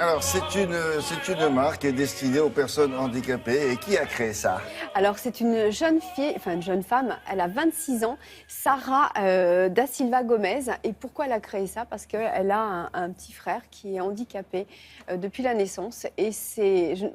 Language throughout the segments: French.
Alors, c'est une marque destinée aux personnes handicapées. Et qui a créé ça? Alors, c'est une jeune fille, enfin une jeune femme, elle a 26 ans, Sarah Da Silva Gomez. Et pourquoi elle a créé ça? Parce qu'elle a un petit frère qui est handicapé depuis la naissance. Et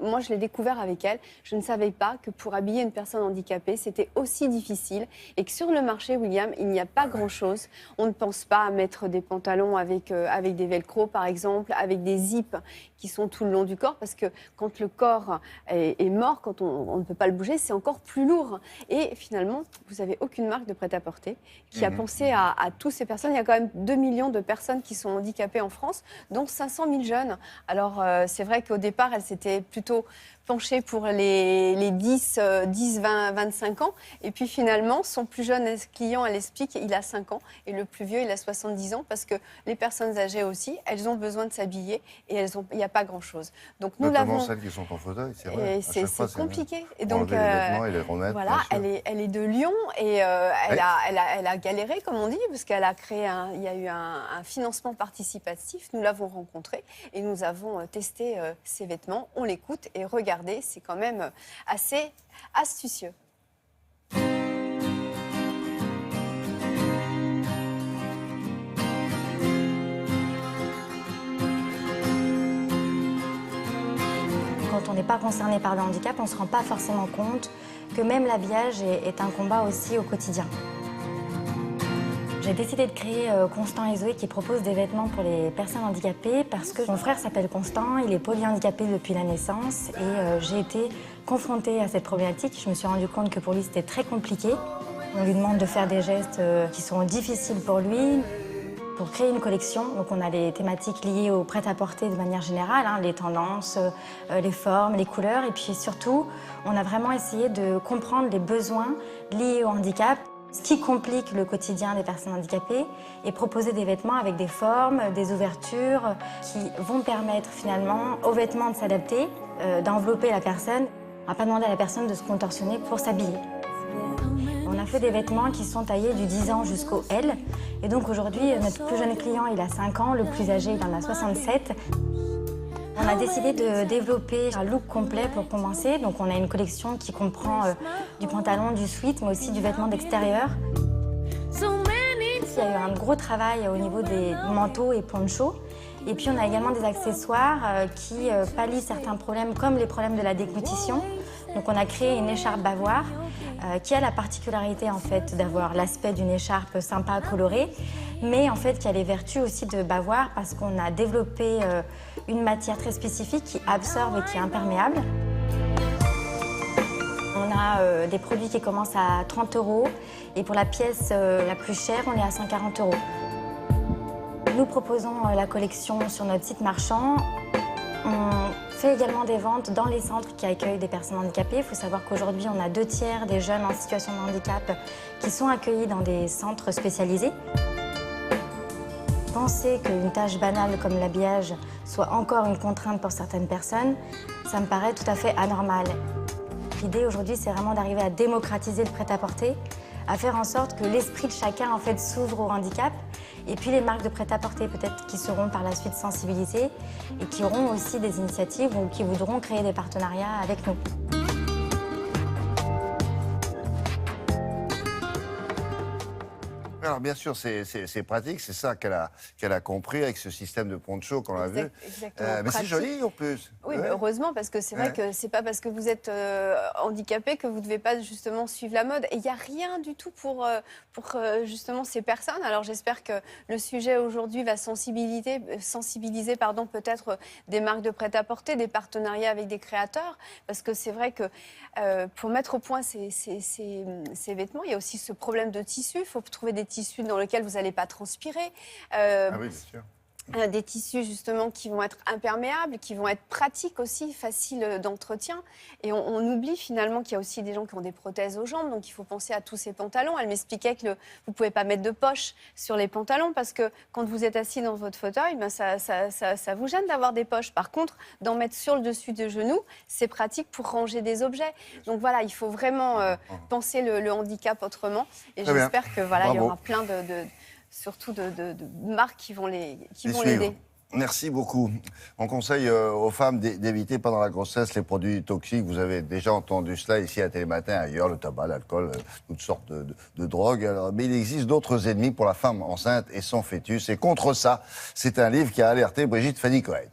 moi, je l'ai découvert avec elle. Je ne savais pas que pour habiller une personne handicapée, c'était aussi difficile. Et que sur le marché, William, il n'y a pas grand-chose. On ne pense pas à mettre des pantalons avec des velcro, par exemple, avec des zips qui sont tout le long du corps, parce que quand le corps est mort, quand on ne peut pas le bouger, c'est encore plus lourd. Et finalement, vous n'avez aucune marque de prêt-à-porter qui a pensé à toutes ces personnes. Il y a quand même 2 millions de personnes qui sont handicapées en France, dont 500 000 jeunes. Alors, c'est vrai qu'au départ, elle s'était plutôt penchée pour les 10, 20, 25 ans. Et puis finalement, son plus jeune client, elle explique, il a 5 ans. Et le plus vieux, il a 70 ans. Parce que les personnes âgées aussi, elles ont besoin de s'habiller. Et il n'y a pas grand-chose. Donc nous Notamment l'avons... celles qui sont en fauteuil, c'est vrai. C'est compliqué. Et donc, enlever les vêtements et les remettre, voilà, elle est de Lyon et elle a galéré, comme on dit, parce qu'elle a créé il y a eu un financement participatif. Nous l'avons rencontrée et nous avons testé ses vêtements. On l'écoute et regardez, c'est quand même assez astucieux. Quand on n'est pas concerné par le handicap, on ne se rend pas forcément compte que même l'habillage est un combat aussi au quotidien. J'ai décidé de créer Constant et Zoé qui propose des vêtements pour les personnes handicapées parce que mon frère s'appelle Constant, il est polyhandicapé depuis la naissance et j'ai été confrontée à cette problématique. Je me suis rendu compte que pour lui c'était très compliqué. On lui demande de faire des gestes qui sont difficiles pour lui. Pour créer une collection, donc on a les thématiques liées au prêt-à-porter de manière générale, les tendances, les formes, les couleurs, et puis surtout, on a vraiment essayé de comprendre les besoins liés au handicap, ce qui complique le quotidien des personnes handicapées, et proposer des vêtements avec des formes, des ouvertures, qui vont permettre finalement aux vêtements de s'adapter, d'envelopper la personne. On ne va pas demander à la personne de se contorsionner pour s'habiller. On a fait des vêtements qui sont taillés du 10 ans jusqu'au L. Et donc aujourd'hui, notre plus jeune client, il a 5 ans, le plus âgé, il en a 67. On a décidé de développer un look complet pour commencer. Donc on a une collection qui comprend du pantalon, du sweat, mais aussi du vêtement d'extérieur. Il y a eu un gros travail au niveau des manteaux et ponchos. Et puis on a également des accessoires qui pallient certains problèmes, comme les problèmes de la déglutition. Donc on a créé une écharpe bavoir qui a la particularité en fait d'avoir l'aspect d'une écharpe sympa, colorée, mais en fait qui a les vertus aussi de bavoir parce qu'on a développé une matière très spécifique qui absorbe et qui est imperméable. On a des produits qui commencent à 30 € et pour la pièce la plus chère, on est à 140 €. Nous proposons la collection sur notre site marchand. On fait également des ventes dans les centres qui accueillent des personnes handicapées. Il faut savoir qu'aujourd'hui, on a 2/3 des jeunes en situation de handicap qui sont accueillis dans des centres spécialisés. Penser qu'une tâche banale comme l'habillage soit encore une contrainte pour certaines personnes, ça me paraît tout à fait anormal. L'idée aujourd'hui, c'est vraiment d'arriver à démocratiser le prêt-à-porter, à faire en sorte que l'esprit de chacun en fait, s'ouvre au handicap. Et puis les marques de prêt-à-porter peut-être qui seront par la suite sensibilisées et qui auront aussi des initiatives ou qui voudront créer des partenariats avec nous. Alors bien sûr, c'est pratique, c'est ça qu'elle a compris avec ce système de poncho qu'on a vu. Exactement. Mais c'est joli en plus. Oui, Ouais. mais heureusement, parce que c'est vrai que c'est pas parce que vous êtes handicapé que vous ne devez pas justement suivre la mode. Et il n'y a rien du tout pour justement ces personnes. Alors j'espère que le sujet aujourd'hui va sensibiliser peut-être des marques de prêt-à-porter, des partenariats avec des créateurs. Parce que c'est vrai que pour mettre au point ces vêtements, il y a aussi ce problème de tissu. Il faut trouver des tissus dans lesquels vous n'allez pas transpirer. Ah oui, bien sûr. Des tissus justement qui vont être imperméables, qui vont être pratiques aussi, faciles d'entretien. Et on oublie finalement qu'il y a aussi des gens qui ont des prothèses aux jambes, donc il faut penser à tous ces pantalons. Elle m'expliquait que vous ne pouvez pas mettre de poche sur les pantalons parce que quand vous êtes assis dans votre fauteuil, ben ça vous gêne d'avoir des poches. Par contre, d'en mettre sur le dessus de genoux, c'est pratique pour ranger des objets. Donc voilà, il faut vraiment penser le handicap autrement. Et j'espère que voilà, il y aura plein surtout de marques qui vont l'aider. Merci beaucoup. On conseille aux femmes d'éviter pendant la grossesse les produits toxiques. Vous avez déjà entendu cela ici à Télématin, ailleurs, le tabac, l'alcool, toutes sortes de drogues. Alors, mais il existe d'autres ennemis pour la femme enceinte et son fœtus. Et contre ça, c'est un livre qui a alerté Brigitte Fanny Cohen.